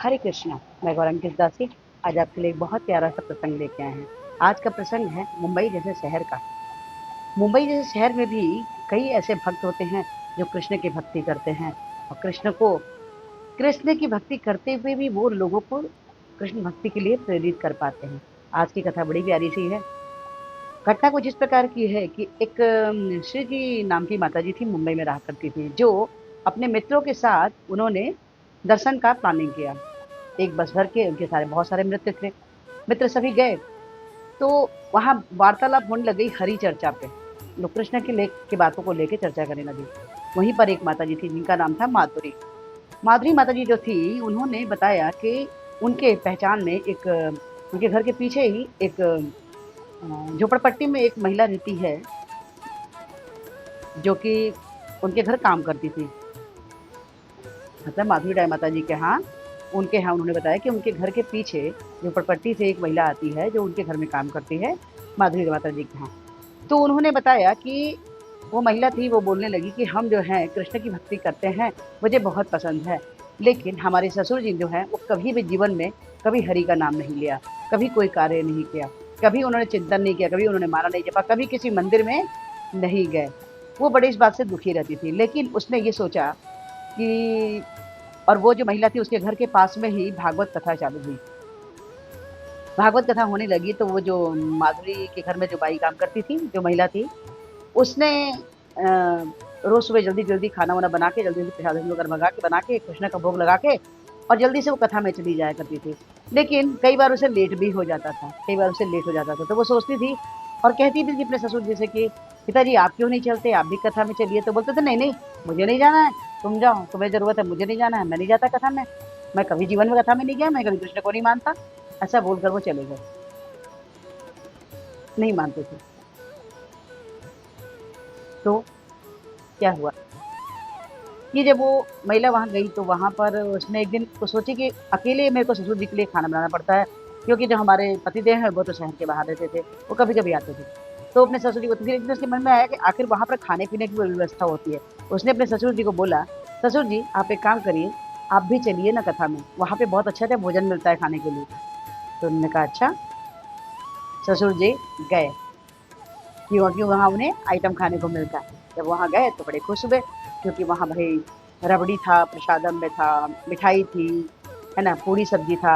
हरे कृष्णा। मैं गौरंकित दासी आज आपके लिए एक बहुत प्यारा सा प्रसंग लेके आए हैं। आज का प्रसंग है मुंबई जैसे शहर का। मुंबई जैसे शहर में भी कई ऐसे भक्त होते हैं जो कृष्ण की भक्ति करते हैं और कृष्ण की भक्ति करते हुए भी वो लोगों को कृष्ण भक्ति के लिए प्रेरित कर पाते हैं। आज की कथा बड़ी प्यारी सी है। घटना कुछ इस प्रकार की है कि एक श्री जी नाम की माता जी थी, मुंबई में रहा करती थी, जो अपने मित्रों के साथ उन्होंने दर्शन का प्लानिंग किया। एक बस भर के उनके सारे बहुत सारे मित्र थे। मित्र सभी गए तो वहां वार्तालाप होने लगी हरी चर्चा पे। लोग कृष्ण की बातों को लेकर चर्चा करने लगे। वहीं पर एक माता जी थी जिनका नाम था माधुरी। माधुरी माता जी जो थी उन्होंने बताया कि उनके पहचान में एक उनके घर के पीछे ही एक झोपड़पट्टी में एक महिला रहती है जो कि उनके घर काम करती थी। मतलब माधुरी राय माता जी के यहाँ उनके यहाँ उन्होंने बताया कि उनके घर के पीछे झोपड़पट्टी से एक महिला आती है जो उनके घर में काम करती है, माधुरी माता जी के यहाँ। तो उन्होंने बताया कि वो महिला थी, वो बोलने लगी कि हम जो हैं कृष्ण की भक्ति करते हैं, मुझे बहुत पसंद है। लेकिन हमारे ससुर जी जो हैं वो कभी भी जीवन में कभी हरि का नाम नहीं लिया, कभी कोई कार्य नहीं किया, कभी उन्होंने चिंतन नहीं किया, कभी उन्होंने माला नहीं जपा, कभी किसी मंदिर में नहीं गए। वो बड़े इस बात से दुखी रहती थी। लेकिन उसने ये सोचा कि और वो जो महिला थी उसके घर के पास में ही भागवत कथा चालू हुई। भागवत कथा होने लगी तो वो जो माधुरी के घर में जो बाई काम करती थी, जो महिला थी, उसने रोज सुबह जल्दी जल्दी खाना वाना बना के जल्दी जल्दी प्रसाद हम लोग मंगा के बना के कृष्ण का भोग लगा के और जल्दी से वो कथा में चली जाया करती थी। लेकिन कई बार उसे लेट भी हो जाता था, कई बार उसे लेट हो जाता था। तो वो सोचती थी और कहती भी थी अपने ससुर जी से कि पिताजी आप क्यों नहीं चलते, आप भी कथा में चलिए। तो बोलते थे नहीं नहीं, मुझे नहीं जाना है, तुम जाओ, तुम्हें जरूरत है, मुझे नहीं जाना है, मैं नहीं जाता कथा में, मैं कभी जीवन में कथा में नहीं गया, मैं कभी कृष्ण को नहीं मानता। ऐसा बोलकर वो चले गए, नहीं मानते थे। तो क्या हुआ कि जब वो महिला वहां गई तो वहां पर उसने एक दिन को सोची कि अकेले मेरे को ससुर जी के लिए खाना बनाना पड़ता है, क्योंकि जो हमारे पतिदेव हैं वो तो शहर के बाहर रहते थे, वो कभी कभी आते थे। तो अपने ससुर जी को, तो फिर एक दिन उसके मन में आया कि आखिर वहां पर खाने पीने की व्यवस्था होती है। उसने अपने ससुर जी को बोला, ससुर जी आप एक काम करिए, आप भी चलिए ना कथा में, वहां पे बहुत अच्छा अच्छा भोजन मिलता है खाने के लिए। तो उन्होंने कहा अच्छा। ससुर जी गए, क्योंकि वहाँ उन्हें आइटम खाने को मिलता है। जब वहाँ गए तो बड़े खुश हुए, क्योंकि वहाँ भाई रबड़ी था, प्रसादम में था, मिठाई थी, है ना, पूरी सब्जी था,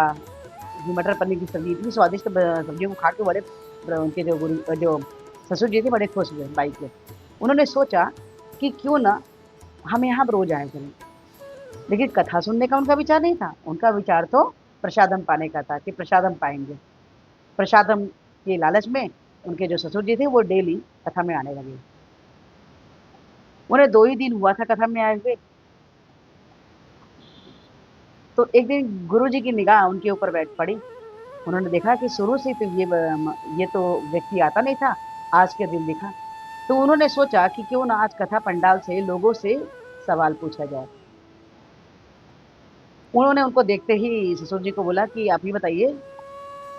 मटर पनीर की सब्जी, इतनी स्वादिष्ट सब्जियों को खा के बड़े उनके जो ससुर जी थे बड़े खुश हुए बाई के। उन्होंने सोचा कि क्यों ना हम यहाँ रोज आए करें। लेकिन कथा सुनने का उनका विचार नहीं था, उनका विचार तो प्रसादम पाने का था कि प्रसादम पाएंगे। प्रसादम के लालच में उनके जो ससुर जी थे वो डेली कथा में आने लगे। उन्हें 2 ही दिन हुआ था कथा में आए हुए। तो एक दिन गुरुजी की निगाह उनके ऊपर बैठ पड़ी। उन्होंने देखा कि शुरू से तो ये तो व्यक्ति आता नहीं था, आज के दिन दिखा। तो उन्होंने सोचा कि क्यों ना आज कथा पंडाल से लोगों से सवाल पूछा जाए। उन्होंने उनको देखते ही ससुर जी को बोला कि आप ये बताइए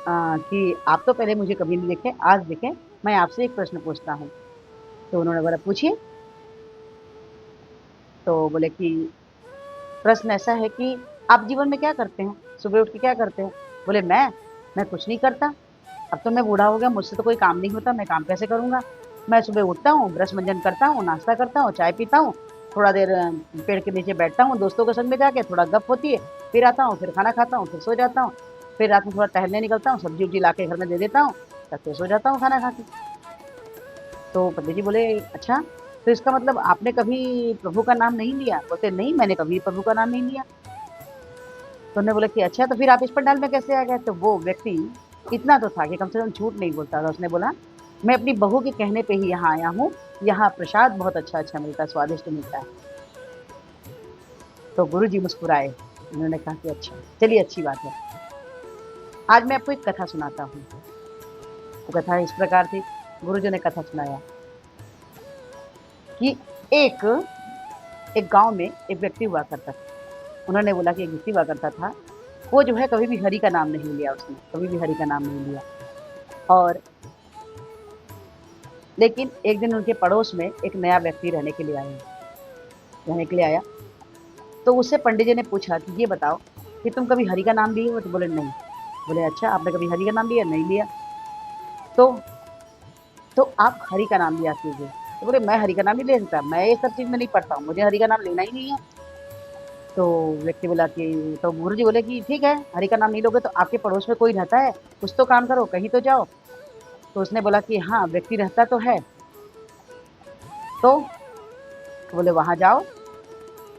कि आप तो पहले मुझे कभी नहीं देखे, आज देखे, मैं आपसे एक प्रश्न पूछता हूँ। तो उन्होंने बोला पूछिए। तो बोले कि प्रश्न ऐसा है कि आप जीवन में क्या करते हैं, सुबह उठ के क्या करते हैं? बोले मैं कुछ नहीं करता, अब तो मैं बूढ़ा हो गया, मुझसे तो कोई काम नहीं होता, मैं काम कैसे करूंगा? मैं सुबह उठता हूँ, ब्रश मंजन करता हूँ, नाश्ता करता हूँ, चाय पीता हूँ, थोड़ा देर पेड़ के नीचे बैठता हूँ, दोस्तों के संग में जाके थोड़ा गप होती है, फिर आता हूँ, फिर खाना खाता हूँ, फिर सो जाता हूँ, फिर रात में थोड़ा टहलने निकलता हूँ, सब्जी उब्जी ला के घर में दे देता हूँ, तब फिर सो जाता हूँ खाना खा के। तो पंडित जी बोले अच्छा, तो इसका मतलब आपने कभी प्रभु का नाम नहीं लिया? बोलते नहीं, मैंने कभी प्रभु का नाम नहीं लिया। तो उन्होंने बोला कि अच्छा, तो फिर आप इस पंडाल में कैसे आ गए? तो वो व्यक्ति इतना तो था कि कम से कम झूठ नहीं बोलता था। उसने बोला मैं अपनी बहू के कहने पे ही यहाँ आया हूँ, यहाँ प्रसाद बहुत अच्छा अच्छा मिलता है, स्वादिष्ट मिलता है। तो गुरु जी मुस्कुराए, उन्होंने कहा कि अच्छा, चलिए अच्छी बात है, आज मैं आपको एक कथा सुनाता हूँ। वो कथा इस प्रकार थी। गुरु जी ने कथा सुनाया कि एक एक गांव में एक व्यक्ति हुआ करता था। उन्होंने बोला कि एक व्यक्ति हुआ करता था, वो जो है कभी भी हरि का नाम नहीं लिया, उसने कभी भी हरि का नाम नहीं लिया। और लेकिन एक दिन उनके पड़ोस में एक नया व्यक्ति रहने के लिए आया। तो उससे पंडित जी ने पूछा कि ये बताओ कि तुम कभी हरि का नाम लिए हो? तो बोले नहीं। बोले अच्छा, आपने कभी हरि का नाम लिया? नहीं लिया। तो तो आप हरि का नाम लिया कीजिए। तो बोले मैं हरि का नाम नहीं ले सकता, मैं ये सब चीज़ में नहीं पढ़ता हूँ, मुझे हरि का नाम लेना ही नहीं है। तो व्यक्ति बोला कि तो गुरुजी बोले कि ठीक है, हरि का नाम नहीं लोगे तो आपके पड़ोस में कोई रहता है, कुछ तो काम करो, कहीं तो जाओ। तो उसने बोला कि हाँ, व्यक्ति रहता तो है। तो बोले वहाँ जाओ।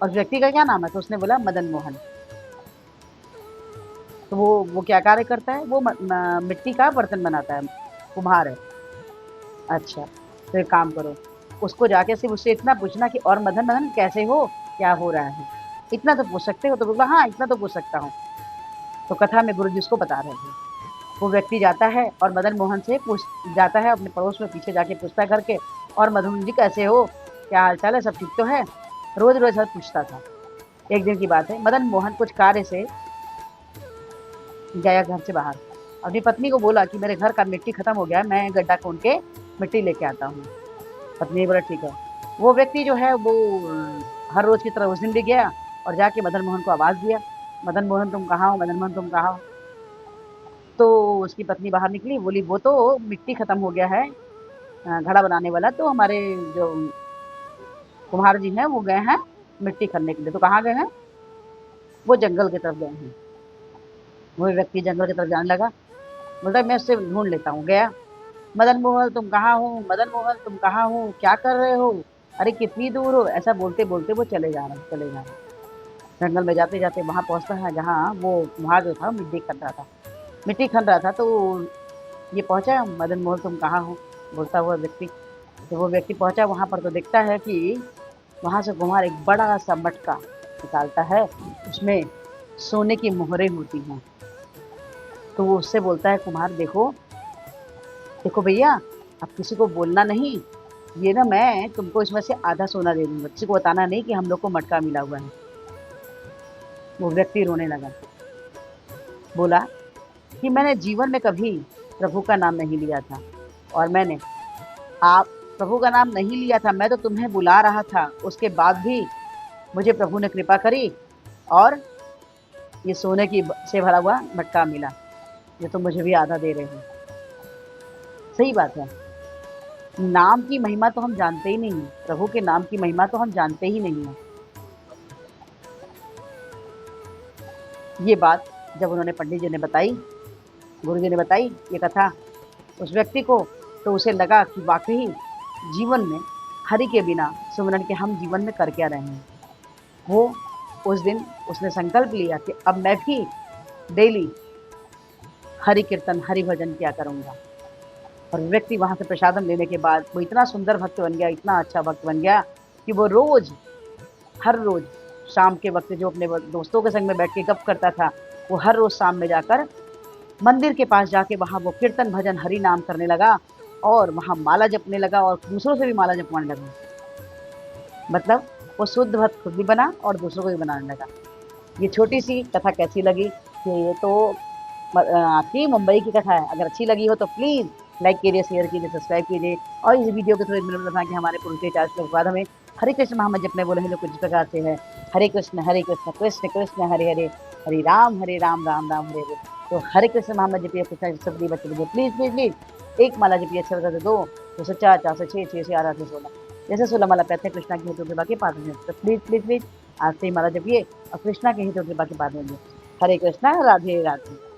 और व्यक्ति का क्या नाम है? तो उसने बोला मदन मोहन। तो वो क्या कार्य करता है? वो मिट्टी का बर्तन बनाता है, कुम्हार है। अच्छा, तो एक काम करो, उसको जाके सिर्फ उससे इतना पूछना कि और मदन मदन कैसे हो, क्या हो रहा है, इतना तो पूछ सकते हो। तो बोला हाँ, इतना तो पूछ सकता हूँ। तो कथा में गुरु जी उसको बता रहे थे। वो व्यक्ति जाता है और मदन मोहन से पूछ जाता है अपने पड़ोस में, पीछे जाके पूछता है करके, और मदन जी कैसे हो, क्या हाल चाल है, सब ठीक तो है। रोज रोज हर पूछता था। एक दिन की बात है, मदन मोहन कुछ कार्य से गया घर से बाहर। अपनी पत्नी को बोला कि मेरे घर का मिट्टी खत्म हो गया है, मैं गड्ढा खोद के मिट्टी लेके आता हूँ। पत्नी ने बोला ठीक है। वो व्यक्ति जो है वो हर रोज की तरह उस दिन भी गया और जाके मदन मोहन को आवाज दिया, मदन मोहन तुम कहाँ हो, मदन मोहन तुम कहाँ हो। तो उसकी पत्नी बाहर निकली, बोली वो तो मिट्टी खत्म हो गया है, घड़ा बनाने वाला, तो हमारे जो कुम्हार जी हैं वो गए हैं मिट्टी खनने के लिए। तो कहाँ गए हैं? वो जंगल की तरफ गए हैं। वो व्यक्ति जंगल की तरफ जाने लगा, बोलता मैं उससे ढूंढ लेता हूँ। गया, मदन मोहन तुम कहाँ हो, मदन मोहन तुम कहाँ हो, क्या कर रहे हो, अरे कितनी दूर हो, ऐसा बोलते बोलते वो चले जा रहे हैं, चले जा रहे हैं। जंगल में जाते जाते वहां पहुंचता है जहाँ वो कुम्हार जो था मिट्टी खन रहा था। मिट्टी खन रहा था तो ये पहुंचा, मदन मोहन तुम कहाँ हो बोलता हुआ व्यक्ति। तो वो व्यक्ति पहुंचा वहां पर तो देखता है कि वहां से कुम्हार एक बड़ा सा मटका निकालता है, उसमें सोने की मोहरें होती हैं। तो वो उससे बोलता है कुम्हार देखो, देखो भैया, अब किसी को बोलना नहीं, ये ना मैं तुमको इसमें से आधा सोना दे दूंगा, किसी को बताना नहीं कि हम लोग को मटका मिला हुआ है। वो व्यक्ति रोने लगा, बोला कि मैंने जीवन में कभी प्रभु का नाम नहीं लिया था, और मैंने आप प्रभु का नाम नहीं लिया था, मैं तो तुम्हें बुला रहा था, उसके बाद भी मुझे प्रभु ने कृपा करी और ये सोने की से भरा हुआ मटका मिला, ये तो मुझे भी आधा दे रहे हो। सही बात है, नाम की महिमा तो हम जानते ही नहीं है, प्रभु के नाम की महिमा तो हम जानते ही नहीं है। ये बात जब उन्होंने पंडित जी ने बताई, गुरु जी ने बताई ये कथा उस व्यक्ति को, तो उसे लगा कि वाकई जीवन में हरि के बिना सुमिरन के हम जीवन में कर क्या रहे हैं। वो उस दिन उसने संकल्प लिया कि अब मैं भी डेली हरि कीर्तन हरि भजन किया करूंगा। और व्यक्ति वहां से प्रसादम लेने के बाद वो इतना सुंदर भक्त बन गया, इतना अच्छा भक्त बन गया कि वो रोज हर रोज शाम के वक्त जो अपने दोस्तों के संग में बैठ के गप करता था, वो हर रोज शाम में जाकर मंदिर के पास जाके वहां वो कीर्तन भजन हरि नाम करने लगा और वहां माला जपने लगा और दूसरों से भी माला जपवाने लगा। मतलब वो शुद्ध भक्त खुद भी बना और दूसरों को भी बनाने लगा। ये छोटी सी कथा कैसी लगी? कि ये तो आपकी मुंबई की कथा है। अगर अच्छी लगी हो तो प्लीज़ लाइक कीजिए, शेयर कीजिए, सब्सक्राइब कीजिए और इस वीडियो के थ्रू एक मिनट बता कि हमारे पुरुष के 4 श्लोक बाद हमें हरे कृष्ण महामंत्र जपने बोले हैं जो कुछ प्रकार से है। हरे कृष्ण कृष्ण कृष्ण हरे हरे, हरे राम राम राम हरे हरे। तो हरे कृष्ण महामंत्र जपिए, कृष्ण सबरी बच्चे बच्चे प्लीज़ प्लीज़ प्लीज़ एक माला जपिए, 6 से 2, 2 से 4, 4 से 6, 6 से 8, 8 से 16, जैसे 16 माला कहते हैं कृष्णा के हितों के बाकी पाद में। तो प्लीज़ प्लीज़ प्लीज़ आज से ही माला जपिए और कृष्णा के हितों के बाकी पाद में। हरे कृष्णा, राधे राधे।